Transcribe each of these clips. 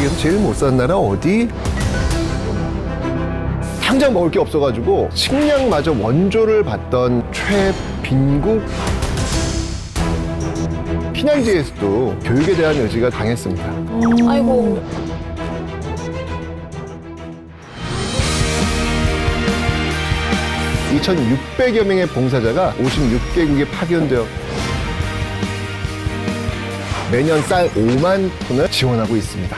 세계에서 제일 못 사는 나라 어디? 당장 먹을 게 없어가지고 식량마저 원조를 받던 최빈국. 피난지에서도 교육에 대한 의지가 강했습니다. 아이고. (2,600여) 명의 봉사자가 56개국에 파견되어 매년 쌀 5만 톤을 지원하고 있습니다.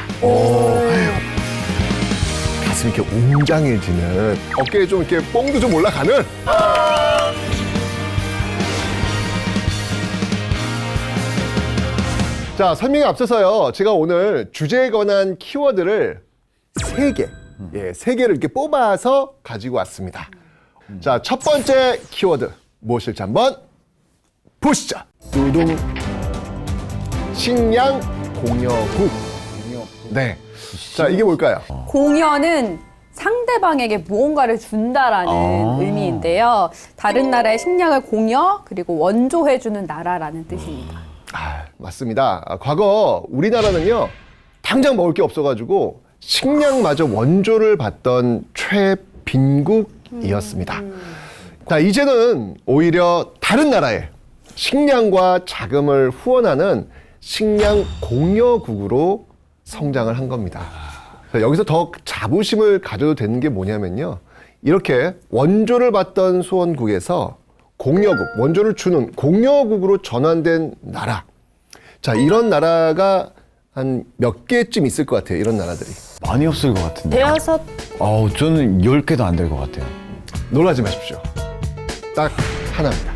가슴이 이렇게 웅장해지는, 어깨에 좀 이렇게 뽕도 좀 올라가는. 자, 설명에 앞서서요, 제가 오늘 주제에 관한 키워드를 3개, 3개를 이렇게 뽑아서 가지고 왔습니다. 자, 첫 번째 키워드 무엇일지 한번 보시죠. 두둥. 식량 공여국. 네. 자, 이게 뭘까요? 공여는 상대방에게 무언가를 준다라는 의미인데요. 다른 나라의 식량을 공여, 그리고 원조해주는 나라라는 뜻입니다. 맞습니다. 과거 우리나라는요, 당장 먹을 게 없어가지고 식량마저 원조를 받던 최빈국이었습니다. 자, 이제는 오히려 다른 나라에 식량과 자금을 후원하는 식량 공여국으로 성장을 한 겁니다. 여기서 더 자부심을 가져도 되는 게 뭐냐면요, 이렇게 원조를 받던 수원국에서 공여국, 원조를 주는 공여국으로 전환된 나라. 자, 이런 나라가 한 몇 개쯤 있을 것 같아요, 이런 나라들이. 많이 없을 것 같은데. 대여섯. 저는 10개도 안 될 것 같아요. 놀라지 마십시오. 딱 하나입니다.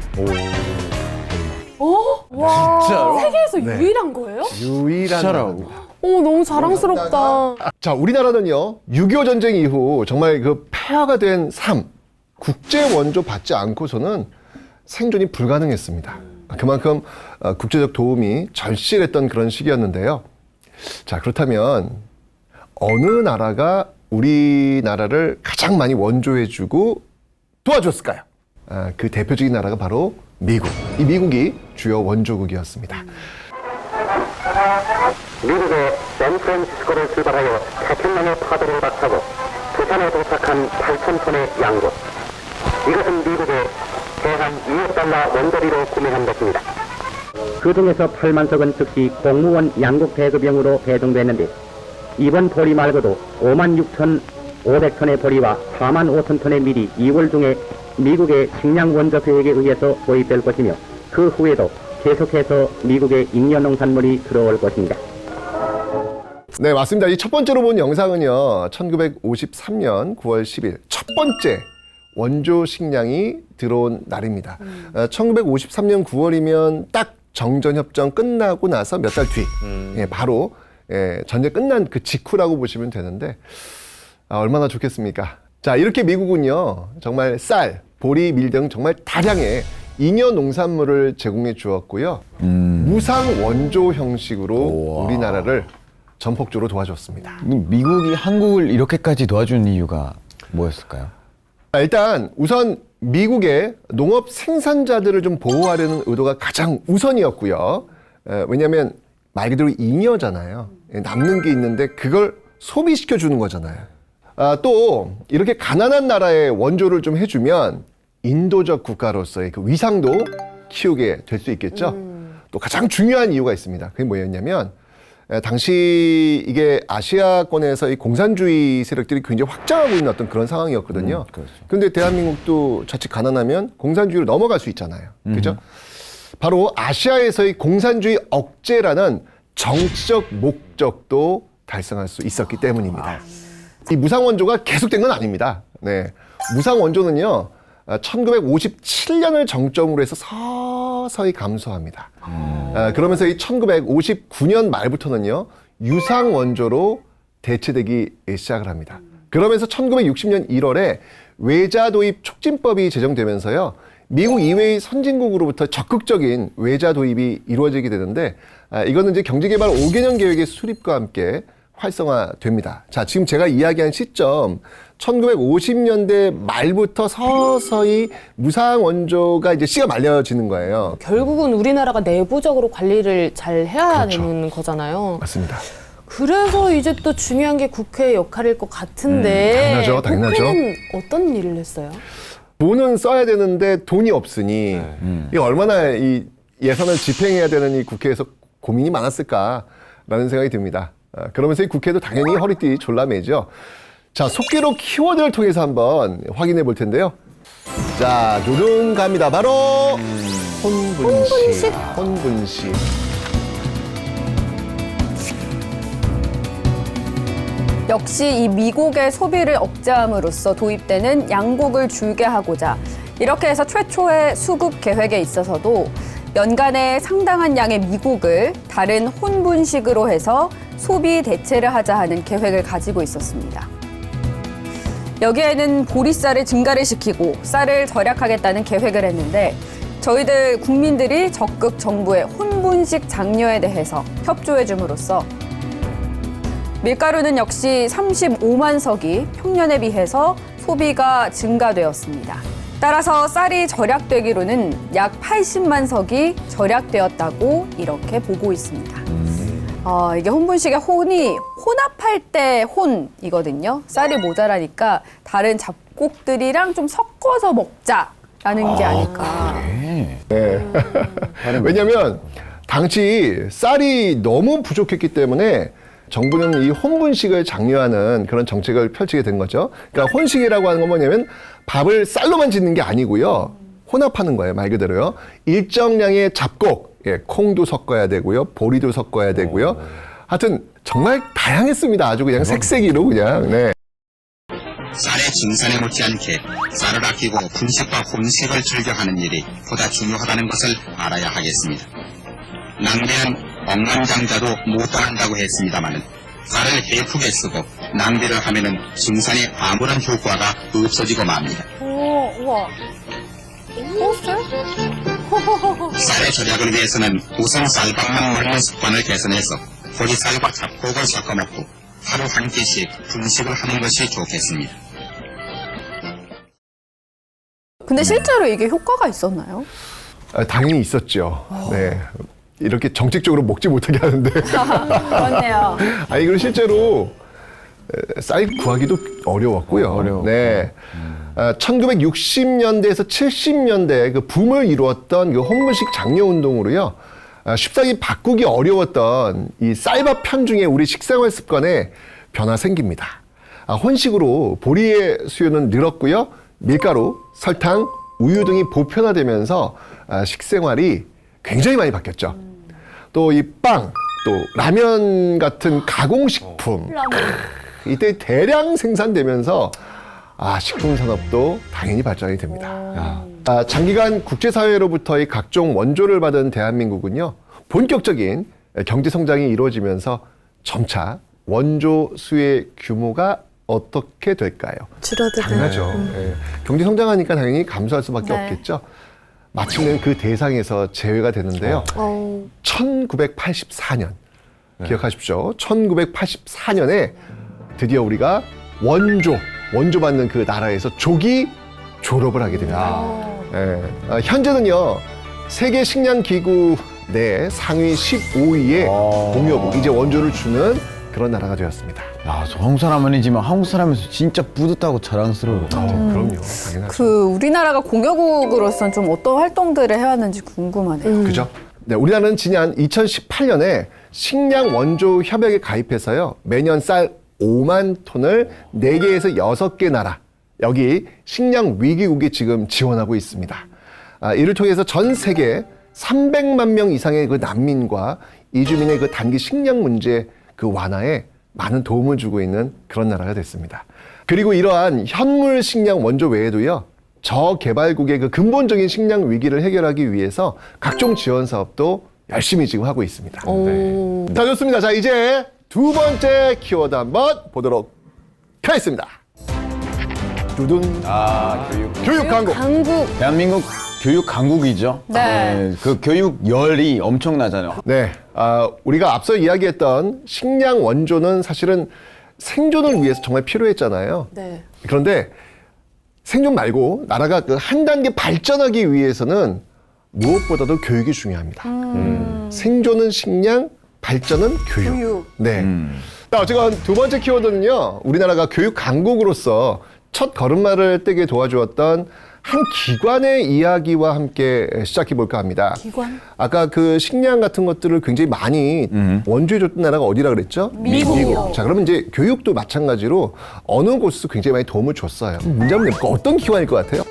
와. 진짜로? 세계에서 네. 유일한 거예요? 유일한 진짜라고? 나라입니다. 너무 자랑스럽다. 자, 우리나라는요, 6.25 전쟁 이후 정말 그 폐허가 된 삶, 국제 원조 받지 않고서는 생존이 불가능했습니다. 그만큼 국제적 도움이 절실했던 그런 시기였는데요. 자, 그렇다면 어느 나라가 우리나라를 가장 많이 원조해주고 도와줬을까요? 그 대표적인 나라가 바로 미국. 이 미국이 주요 원조국이었습니다. 미국의 샌프란시스코를 출발하여 4,000명의 파도를 박차고 부산에 도착한 8,000톤의 양고. 이것은 미국의 대한 2억 달러 원조비로 구매한 것입니다. 그 중에서 8만 석은 즉시 공무원 양국 배급용으로 배송됐는데, 이번 보리 말고도 56,500톤의 보리와 45,000톤의 밀이 2월 중에 미국의 식량 원조 계획에 의해서 도입될 것이며, 그 후에도 계속해서 미국의 잉여 농산물이 들어올 것입니다. 네, 맞습니다. 이 첫 번째로 본 영상은요, 1953년 9월 10일 첫 번째 원조 식량이 들어온 날입니다. 1953년 9월이면 딱 정전협정 끝나고 나서 몇 달 뒤, 바로 전쟁 끝난 그 직후라고 보시면 되는데, 얼마나 좋겠습니까? 자, 이렇게 미국은요, 정말 쌀, 보리, 밀 등 정말 다량의 잉여 농산물을 제공해 주었고요. 무상 원조 형식으로 우리나라를 전폭적으로 도와줬습니다. 미국이 한국을 이렇게까지 도와준 이유가 뭐였을까요? 일단 우선 미국의 농업 생산자들을 좀 보호하려는 의도가 가장 우선이었고요. 왜냐하면 말 그대로 잉여잖아요. 남는 게 있는데 그걸 소비시켜 주는 거잖아요. 또 이렇게 가난한 나라에 원조를 좀 해주면 인도적 국가로서의 그 위상도 키우게 될 수 있겠죠. 또 가장 중요한 이유가 있습니다. 그게 뭐였냐면, 당시 이게 아시아권에서 이 공산주의 세력들이 굉장히 확장하고 있는 어떤 그런 상황이었거든요. 그렇죠. 그런데 대한민국도 자칫 가난하면 공산주의로 넘어갈 수 있잖아요. 그죠? 바로 아시아에서의 공산주의 억제라는 정치적 목적도 달성할 수 있었기 때문입니다. 이 무상원조가 계속된 건 아닙니다. 네. 무상원조는요, 1957년을 정점으로 해서 서서히 감소합니다. 그러면서 이 1959년 말부터는요, 유상원조로 대체되기 시작을 합니다. 그러면서 1960년 1월에 외자 도입 촉진법이 제정되면서요, 미국 이외의 선진국으로부터 적극적인 외자 도입이 이루어지게 되는데, 이거는 이제 경제개발 5개년 계획의 수립과 함께 활성화됩니다. 자, 지금 제가 이야기한 시점 1950년대 말부터 서서히 무상 원조가 이제 씨가 말려지는 거예요. 결국은 우리나라가 내부적으로 관리를 잘 해야 그렇죠. 되는 거잖아요. 맞습니다. 그래서 이제 또 중요한 게 국회의 역할일 것 같은데. 당연하죠. 국회는 어떤 일을 했어요? 돈은 써야 되는데 돈이 없으니 이게 얼마나 이 예산을 집행해야 되는 이 국회에서 고민이 많았을까라는 생각이 듭니다. 그러면서 이 국회도 당연히 허리띠 졸라매죠. 자, 속기록 키워드를 통해서 한번 확인해 볼 텐데요. 자, 누둥 갑니다. 바로 혼분식. 혼분식. 역시 이 미국의 소비를 억제함으로써 도입되는 양곡을 줄게 하고자 이렇게 해서 최초의 수급 계획에 있어서도 연간에 상당한 양의 미국을 다른 혼분식으로 해서 소비 대체를 하자 하는 계획을 가지고 있었습니다. 여기에는 보리쌀을 증가를 시키고 쌀을 절약하겠다는 계획을 했는데 저희들 국민들이 적극 정부의 혼분식 장려에 대해서 협조해 줌으로써 밀가루는 역시 35만 석이 평년에 비해서 소비가 증가되었습니다. 따라서 쌀이 절약되기로는 약 80만 석이 절약되었다고 이렇게 보고 있습니다. 이게 혼분식의 혼이 혼합할 때 혼이거든요. 쌀이 모자라니까 다른 잡곡들이랑 좀 섞어서 먹자라는 게 아닐까. 네. 왜냐하면 당시 쌀이 너무 부족했기 때문에 정부는 이 혼분식을 장려하는 그런 정책을 펼치게 된 거죠. 그러니까 혼식이라고 하는 건 뭐냐면 밥을 쌀로만 짓는 게 아니고요. 혼합하는 거예요, 말 그대로요. 일정량의 잡곡, 콩도 섞어야 되고요, 보리도 섞어야 되고요. 하여튼 정말 다양했습니다. 아주 그냥 색색이로 그냥. 네. 쌀의 증산에 못지않게 쌀을 아끼고 분식과 혼식을 즐겨하는 일이 보다 중요하다는 것을 알아야 하겠습니다. 낭비는 억만장자도 못 떠난다고 했습니다마는 쌀을 해프게 쓰고 낭비를 하면은 증산에 아무런 효과가 없어지고 맙니다. 우와. 소스? 쌀의 절약을 위해서는 우선 쌀밥만 먹는 습관을 개선해서 보리쌀과 잡곡을 섞어 먹고 하루 한 끼씩 분식을 하는 것이 좋겠습니다. 근데 실제로 이게 효과가 있었나요? 당연히 있었죠. 네. 이렇게 정책적으로 먹지 못하게 하는데. 그렇네요. 아니, 그리고 실제로 쌀 구하기도 어려웠고요. 네. 1960년대에서 70년대 그 붐을 이루었던 그 혼분식 장려 운동으로요. 쉽사리 바꾸기 어려웠던 이 쌀밥 편중에 우리 식생활 습관에 변화 생깁니다. 혼식으로 보리의 수요는 늘었고요. 밀가루, 설탕, 우유 등이 보편화되면서 식생활이 굉장히 많이 바뀌었죠. 또 이 빵, 또 라면 같은 가공식품 이때 대량 생산되면서 식품 산업도 당연히 발전이 됩니다. 장기간 국제사회로부터의 각종 원조를 받은 대한민국은요, 본격적인 경제 성장이 이루어지면서 점차 원조 수의 규모가 어떻게 될까요? 줄어드는. 당연하죠. 예. 경제 성장하니까 당연히 감소할 수밖에 네. 없겠죠. 마침내 그 대상에서 제외가 되는데요. 1984년 기억하십시오. 1984년에 드디어 우리가 원조 받는 그 나라에서 조기 졸업을 하게 됩니다. 예. 현재는요, 세계 식량 기구 내 상위 15위의 공여국, 이제 원조를 주는 그런 나라가 되었습니다. 야, 저 한국 사람은 아니지만 한국 사람에서 진짜 뿌듯하고 자랑스러울 것 같아요. 그럼요, 당연하죠. 그 우리나라가 공여국으로서는 좀 어떤 활동들을 해야 하는지 궁금하네요. 그죠? 네, 우리나라는 지난 2018년에 식량 원조 협약에 가입해서요, 매년 쌀 5만 톤을 4개에서 6개 나라, 여기 식량 위기국에 지금 지원하고 있습니다. 이를 통해서 전 세계 300만 명 이상의 그 난민과 이주민의 그 단기 식량 문제 그 완화에 많은 도움을 주고 있는 그런 나라가 됐습니다. 그리고 이러한 현물 식량 원조 외에도요, 저개발국의 그 근본적인 식량 위기를 해결하기 위해서 각종 지원 사업도 열심히 지금 하고 있습니다. 네. 자, 좋습니다. 자, 이제 두 번째 키워드 한번 보도록 하겠습니다. 두둔. 교육 강국. 강국. 대한민국 교육 강국이죠. 네. 그 교육 열이 엄청나잖아요. 네, 우리가 앞서 이야기했던 식량 원조는 사실은 생존을 위해서 정말 필요했잖아요. 네. 그런데 생존 말고 나라가 그 한 단계 발전하기 위해서는 무엇보다도 교육이 중요합니다. 생존은 식량, 발전은 교육. 교육. 네. 자, 어쨌건 두 번째 키워드는요. 우리나라가 교육 강국으로서 첫 걸음마를 떼게 도와주었던 한 기관의 이야기와 함께 시작해 볼까 합니다. 기관? 아까 그 식량 같은 것들을 굉장히 많이 원조해 줬던 나라가 어디라 그랬죠? 미국. 자, 그러면 이제 교육도 마찬가지로 어느 곳에서 굉장히 많이 도움을 줬어요. 문제 한번 내볼까? 어떤 기관일 것 같아요?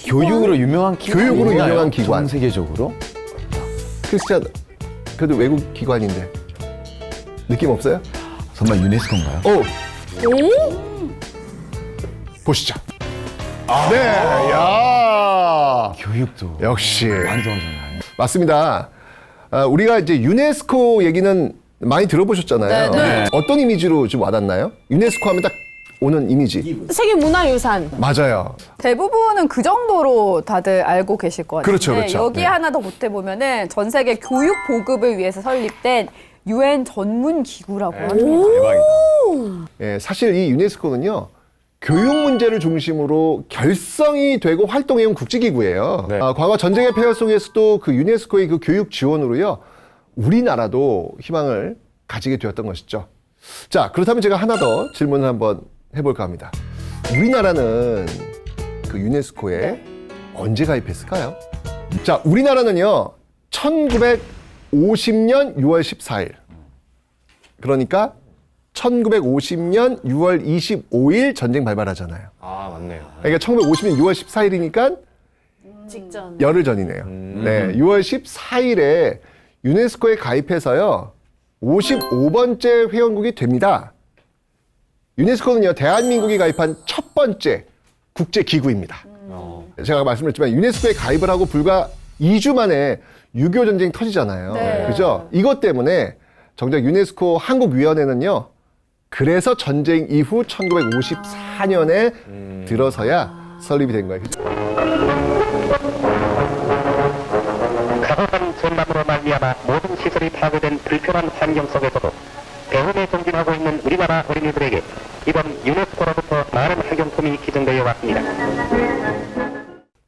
교육으로 유명한 기관. 교육으로 유명한 기관. 전 세계적으로? 크리스찬, 그래도 외국 기관인데 느낌 없어요? 설마 유네스코인가요? 보시죠. 네, 야, 교육도 역시 많이 도와줬나요? 맞습니다. 우리가 이제 유네스코 얘기는 많이 들어보셨잖아요. 네. 어떤 이미지로 좀 와닿나요? 유네스코 하면 딱 오는 이미지. 세계문화유산. 맞아요. 대부분은 그 정도로 다들 알고 계실 것 같아요. 그렇죠, 그렇죠. 여기 네. 하나 더 보태보면은 전 세계 교육 보급을 위해서 설립된 UN 전문 기구라고 합니다. 예, 사실 이 유네스코는요. 교육 문제를 중심으로 결성이 되고 활동해온 국제기구예요. 과거 전쟁의 폐허 속에서도 그 유네스코의 그 교육 지원으로요. 우리나라도 희망을 가지게 되었던 것이죠. 자, 그렇다면 제가 하나 더 질문을 한번 해볼까 합니다. 우리나라는 그 유네스코에 언제 가입했을까요? 자, 우리나라는요, 1950년 6월 14일. 그러니까 1950년 6월 25일 전쟁 발발하잖아요. 아, 맞네요. 그러니까 1950년 6월 14일이니까 직전. 열흘 전이네요. 네, 6월 14일에 유네스코에 가입해서요, 55번째 회원국이 됩니다. 유네스코는요, 대한민국이 가입한 첫 번째 국제기구입니다. 제가 말씀드렸지만 유네스코에 가입을 하고 불과 2주 만에 6.25 전쟁이 터지잖아요. 네. 그죠? 이것 때문에 정작 유네스코 한국위원회는요, 그래서 전쟁 이후 1954년에 들어서야 설립이 된 거예요. 가혹한 전남으로 말미암아 모든 시설이 파괴된 불편한 환경 속에서도 배움에 정진하고 있는 우리나라 어린이들에게 이번 유네스코로부터 많은 학용품이 기증되어 왔습니다.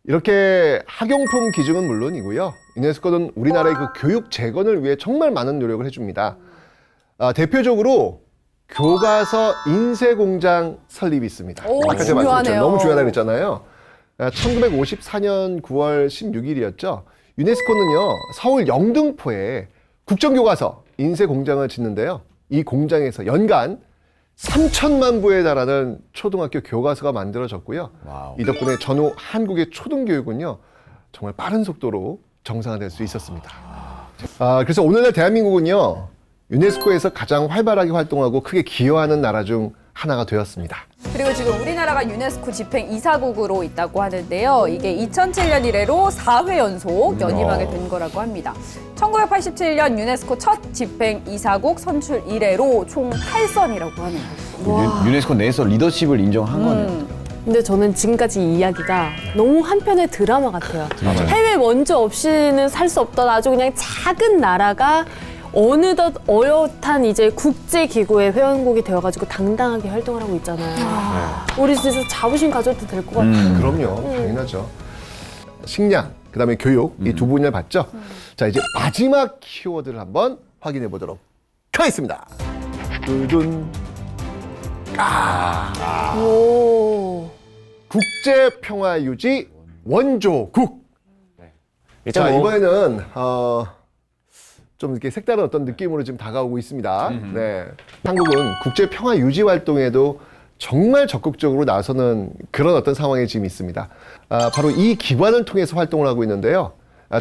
이렇게 학용품 기증은 물론이고요. 유네스코는 우리나라의 그 교육 재건을 위해 정말 많은 노력을 해줍니다. 대표적으로 교과서 인쇄공장 설립이 있습니다. 오, 아까 제가 말씀드렸죠. 중요하네요. 너무 중요하다고 그랬잖아요. 1954년 9월 16일이었죠. 유네스코는요, 서울 영등포에 국정교과서 인쇄공장을 짓는데요. 이 공장에서 연간 3천만 부에 달하는 초등학교 교과서가 만들어졌고요. 와우. 이 덕분에 전후 한국의 초등교육은요, 정말 빠른 속도로 정상화될 수 있었습니다. 그래서 오늘날 대한민국은요, 유네스코에서 가장 활발하게 활동하고 크게 기여하는 나라 중 하나가 되었습니다. 그리고 지금 우리나라가 유네스코 집행 이사국으로 있다고 하는데요. 이게 2007년 이래로 4회 연속 연임하게 된 거라고 합니다. 1987년 유네스코 첫 집행 이사국 선출 이래로 총 8선이라고 하는 거죠. 유네스코 내에서 리더십을 인정한 거네요. 근데 저는 지금까지 이 이야기가 너무 한편의 드라마 같아요. 해외 원조 없이는 살 수 없던 아주 그냥 작은 나라가 어느덧 어엿한 이제 국제기구의 회원국이 되어가지고 당당하게 활동을 하고 있잖아요. 우리 진짜 자부심 가져도 될 것 같아요. 그럼요. 당연하죠. 식량, 그 다음에 교육, 이 두 분야를 봤죠? 자, 이제 마지막 키워드를 한번 확인해 보도록 하겠습니다. 두둔. 오. 국제평화유지 원조국. 자, 이번에는 좀 이렇게 색다른 어떤 느낌으로 지금 다가오고 있습니다. 네. 한국은 국제평화 유지 활동에도 정말 적극적으로 나서는 그런 어떤 상황에 지금 있습니다. 바로 이 기관을 통해서 활동을 하고 있는데요.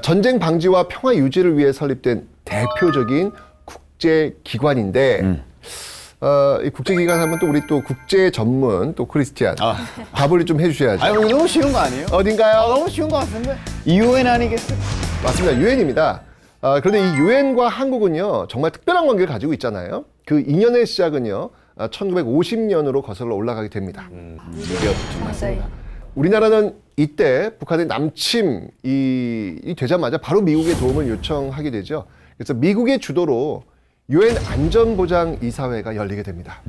전쟁 방지와 평화 유지를 위해 설립된 대표적인 국제기관인데, 이 국제기관 하면 또 우리 또 국제 전문 또 크리스티안 답을 좀 해주셔야죠. 아유, 이거 너무 쉬운 거 아니에요? 어딘가요? 너무 쉬운 거 같은데? UN 아니겠어요? 맞습니다. 유엔입니다. 그런데 이 유엔과 한국은요, 정말 특별한 관계를 가지고 있잖아요. 그 인연의 시작은요, 1950년으로 거슬러 올라가게 됩니다. 맞아요. 우리나라는 이때 북한의 남침이 되자마자 바로 미국의 도움을 요청하게 되죠. 그래서 미국의 주도로 유엔 안전보장이사회가 열리게 됩니다.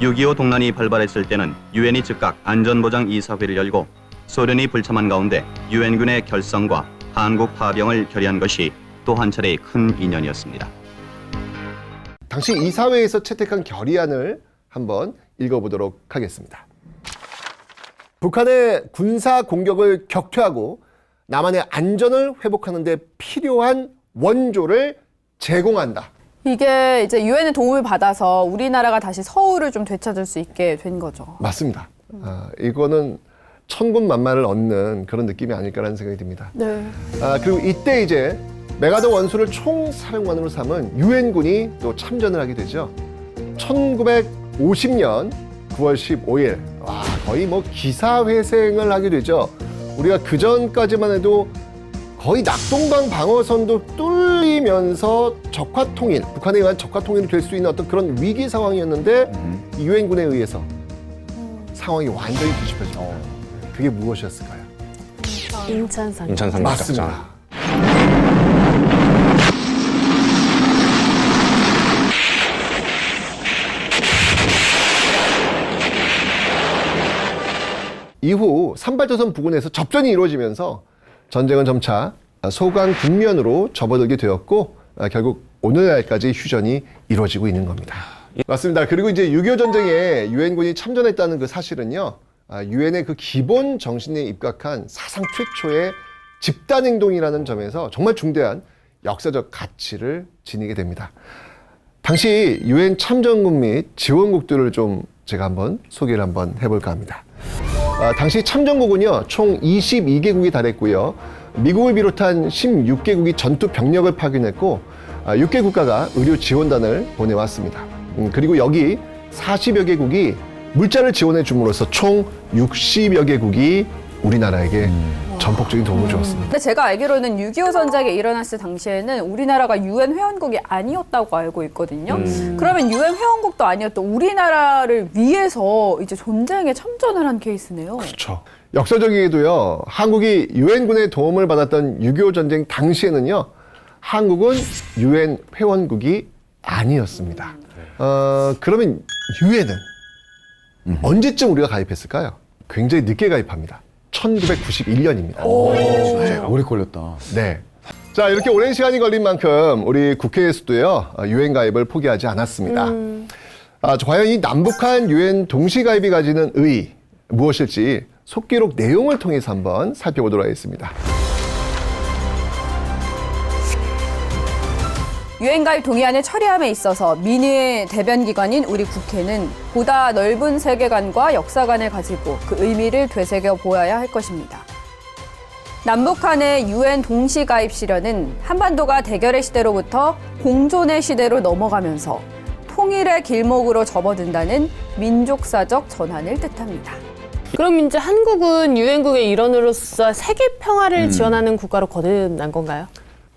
6.25 동란이 발발했을 때는 유엔이 즉각 안전보장이사회를 열고 소련이 불참한 가운데 유엔군의 결성과 한국 파병을 결의한 것이 또 한 차례의 큰 인연이었습니다. 당시 이사회에서 채택한 결의안을 한번 읽어보도록 하겠습니다. 북한의 군사 공격을 격퇴하고 남한의 안전을 회복하는 데 필요한 원조를 제공한다. 이게 이제 유엔의 도움을 받아서 우리나라가 다시 서울을 좀 되찾을 수 있게 된 거죠. 맞습니다. 이거는 천군만마를 얻는 그런 느낌이 아닐까라는 생각이 듭니다. 네. 그리고 이때 이제 메가더 원수를 총사령관으로 삼은 유엔군이 또 참전을 하게 되죠. 1950년 9월 15일. 와, 거의 뭐 기사회생을 하게 되죠. 우리가 그 전까지만 해도 거의 낙동강 방어선도 뚫리면서 적화 통일, 북한에 의한 적화 통일이 될 수 있는 어떤 그런 위기 상황이었는데 이 유엔군에 의해서 상황이 완전히 뒤집혀집니다. 그게 무엇이었을까요? 인천 상륙작전. 맞습니다. 이후 산발도선 부근에서 접전이 이루어지면서 전쟁은 점차 소강 국면으로 접어들게 되었고 결국 오늘날까지 휴전이 이루어지고 있는 겁니다. 맞습니다. 그리고 이제 6.25 전쟁에 유엔군이 참전했다는 그 사실은요, 유엔의 그 기본 정신에 입각한 사상 최초의 집단 행동이라는 점에서 정말 중대한 역사적 가치를 지니게 됩니다. 당시 유엔 참전국 및 지원국들을 좀 제가 한번 소개를 한번 해볼까 합니다. 당시 참전국은요, 총 22개국이 달했고요. 미국을 비롯한 16개국이 전투 병력을 파견했고, 6개 국가가 의료 지원단을 보내왔습니다. 그리고 여기 40여 개국이 물자를 지원해 줌으로써 총 60여 개국이 우리나라에게 전폭적인 도움을 주었습니다. 근데 제가 알기로는 6.25 전쟁이 일어났을 당시에는 우리나라가 유엔 회원국이 아니었다고 알고 있거든요. 그러면 유엔 회원국도 아니었던 우리나라를 위해서 이제 전쟁에 참전을 한 케이스네요. 그렇죠. 역사적이게도요, 한국이 유엔군의 도움을 받았던 6.25 전쟁 당시에는요, 한국은 유엔 회원국이 아니었습니다. 그러면 유엔은 언제쯤 우리가 가입했을까요? 굉장히 늦게 가입합니다. 1991년입니다. 오래 걸렸다. 네. 자, 이렇게 오랜 시간이 걸린 만큼 우리 국회에서도요, 유엔 가입을 포기하지 않았습니다. 과연 이 남북한 유엔 동시 가입이 가지는 의의 무엇일지 속기록 내용을 통해서 한번 살펴보도록 하겠습니다. 유엔 가입 동의안을 처리함에 있어서 민의의 대변 기관인 우리 국회는 보다 넓은 세계관과 역사관을 가지고 그 의미를 되새겨 보아야 할 것입니다. 남북한의 유엔 동시 가입 실현은 한반도가 대결의 시대로부터 공존의 시대로 넘어가면서 통일의 길목으로 접어든다는 민족사적 전환을 뜻합니다. 그럼 이제 한국은 유엔국의 일원으로서 세계 평화를 지원하는 국가로 거듭난 건가요?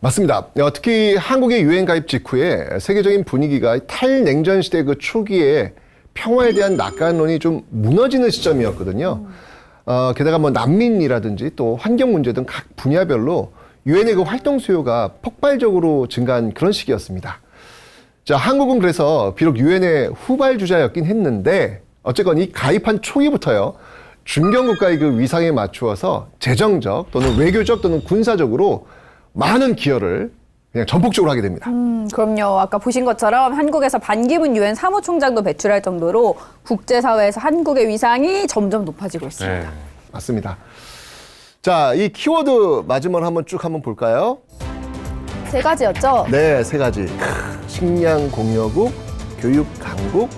맞습니다. 특히 한국의 유엔 가입 직후에 세계적인 분위기가 탈냉전 시대 그 초기에 평화에 대한 낙관론이 좀 무너지는 시점이었거든요. 게다가 뭐 난민이라든지 또 환경 문제 등 각 분야별로 유엔의 그 활동 수요가 폭발적으로 증가한 그런 시기였습니다. 자, 한국은 그래서 비록 유엔의 후발주자였긴 했는데 어쨌건 이 가입한 초기부터요, 중견 국가의 그 위상에 맞추어서 재정적 또는 외교적 또는 군사적으로 많은 기여를 그냥 전폭적으로 하게 됩니다. 그럼요. 아까 보신 것처럼 한국에서 반기문 유엔 사무총장도 배출할 정도로 국제사회에서 한국의 위상이 점점 높아지고 있습니다. 네. 맞습니다. 자, 이 키워드 마지막으로 한번 볼까요? 세 가지였죠? 네, 세 가지. 식량 공여국, 교육 강국,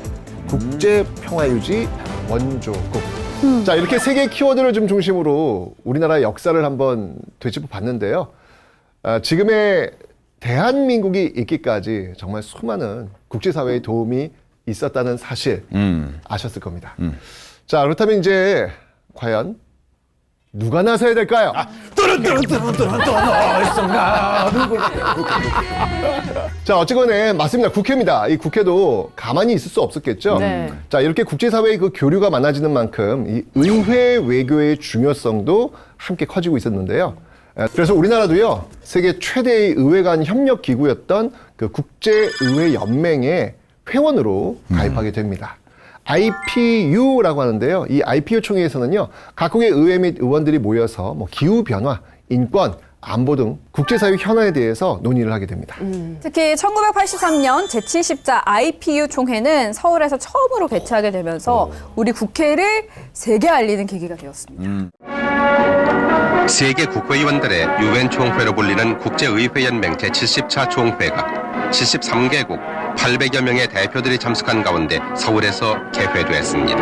국제 평화 유지, 원조국. 자, 이렇게 세 개의 키워드를 좀 중심으로 우리나라의 역사를 한번 되짚어 봤는데요. 지금의 대한민국이 있기까지 정말 수많은 국제사회의 도움이 있었다는 사실 아셨을 겁니다. 자, 그렇다면 이제 과연 누가 나서야 될까요? 자, 어쨌거나 맞습니다. 국회입니다. 이 국회도 가만히 있을 수 없었겠죠. 네. 자, 이렇게 국제사회의 그 교류가 많아지는 만큼 이 의회 외교의 중요성도 함께 커지고 있었는데요. 그래서 우리나라도요, 세계 최대의 의회 간 협력 기구였던 그 국제의회 연맹의 회원으로 가입하게 됩니다. IPU라고 하는데요. 이 IPU 총회에서는요, 각국의 의회 및 의원들이 모여서 뭐 기후 변화, 인권, 안보 등 국제사회 현안에 대해서 논의를 하게 됩니다. 특히 1983년 제70자 IPU 총회는 서울에서 처음으로 개최하게 되면서 우리 국회를 세계에 알리는 계기가 되었습니다. 세계 국회의원들의 유엔 총회로 불리는 국제의회연맹 제70차 총회가 73개국 800여 명의 대표들이 참석한 가운데 서울에서 개회됐습니다.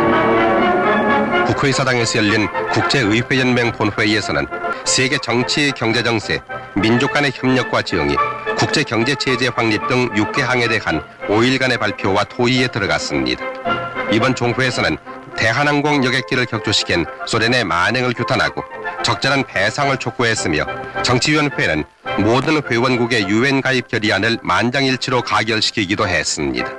국회의사당에서 열린 국제의회연맹 본회의에서는 세계 정치, 경제 정세, 민족 간의 협력과 지형이 국제경제체제 확립 등 6개 항에 대한 5일간의 발표와 토의에 들어갔습니다. 이번 총회에서는 대한항공 여객기를 격추시킨 소련의 만행을 규탄하고 적절한 배상을 촉구했으며 정치위원회는 모든 회원국의 유엔 가입 결의안을 만장일치로 가결시키기도 했습니다.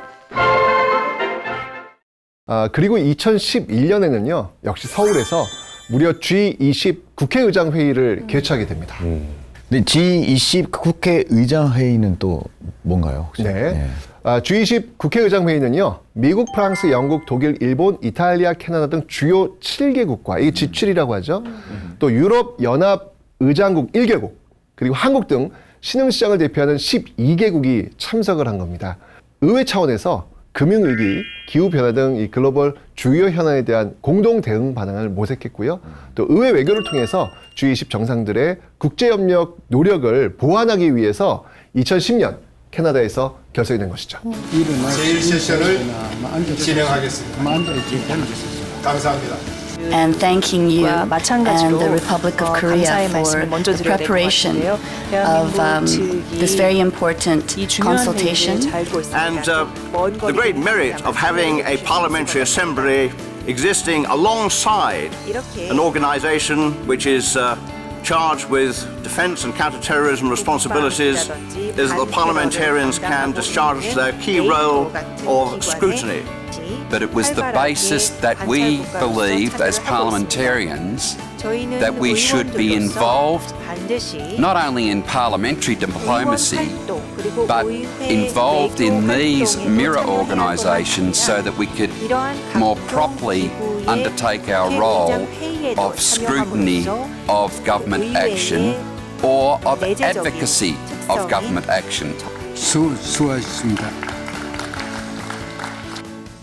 그리고 2011년에는요, 역시 서울에서 무려 G20 국회의장 회의를 개최하게 됩니다. 근데 G20 국회의장 회의는 또 뭔가요? 혹시? 네. G20 국회의장 회의는요, 미국, 프랑스, 영국, 독일, 일본, 이탈리아, 캐나다 등 주요 7개국과, 이게 G7이라고 하죠. 또 유럽 연합 의장국 1개국, 그리고 한국 등 신흥시장을 대표하는 12개국이 참석을 한 겁니다. 의회 차원에서 금융위기, 기후변화 등 이 글로벌 주요 현안에 대한 공동 대응 방안을 모색했고요. 또 의회 외교를 통해서 G20 정상들의 국제협력 노력을 보완하기 위해서 2010년 캐나다에서 결성이 된 것이죠. 제1세션을 진행하겠습니다. 감사합니다. And thanking you and 마찬가지로 the Republic of Korea 감사의 for 말씀을 먼저 the 드려야 될 것 preparation 같은데요. of this very important 이 중요한 consultation. 회의를 잘 두고 있습니다. And the great merit of having a parliamentary assembly existing alongside an organization which is charged with defense and counterterrorism responsibilities is that the parliamentarians can discharge their key role of scrutiny. But it was the basis that we believed as parliamentarians that we should be involved not only in parliamentary diplomacy but involved in these mirror organisations so that we could more properly undertake our role of scrutiny of government action or of advocacy of government action. 수고하셨습니다.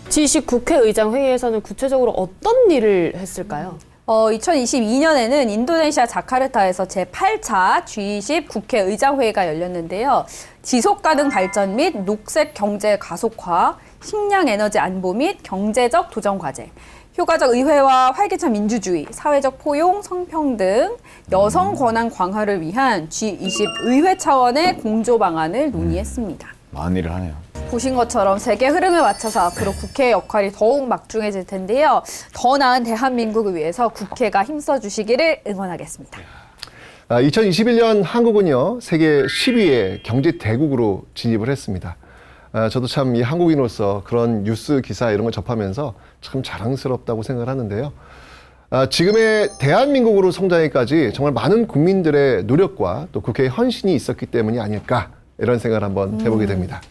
G20 국회의장 회의에서는 구체적으로 어떤 일을 했을까요? 2022년에는 인도네시아 자카르타에서 제8차 G20 국회의장 회의가 열렸는데요. 지속가능 발전 및 녹색 경제 가속화, 식량 에너지 안보 및 경제적 도전 과제, 효과적 의회와 활기찬 민주주의, 사회적 포용, 성평등, 여성 권한 강화를 위한 G20 의회 차원의 공조 방안을 논의했습니다. 많은 일을 하네요. 보신 것처럼 세계 흐름에 맞춰서 앞으로 국회의 역할이 더욱 막중해질 텐데요. 더 나은 대한민국을 위해서 국회가 힘써 주시기를 응원하겠습니다. 2021년 한국은요, 세계 10위의 경제 대국으로 진입을 했습니다. 저도 참 이 한국인으로서 그런 뉴스 기사 이런 걸 접하면서 참 자랑스럽다고 생각을 하는데요. 지금의 대한민국으로 성장에까지 정말 많은 국민들의 노력과 또 국회의 헌신이 있었기 때문이 아닐까 이런 생각을 한번 해보게 됩니다.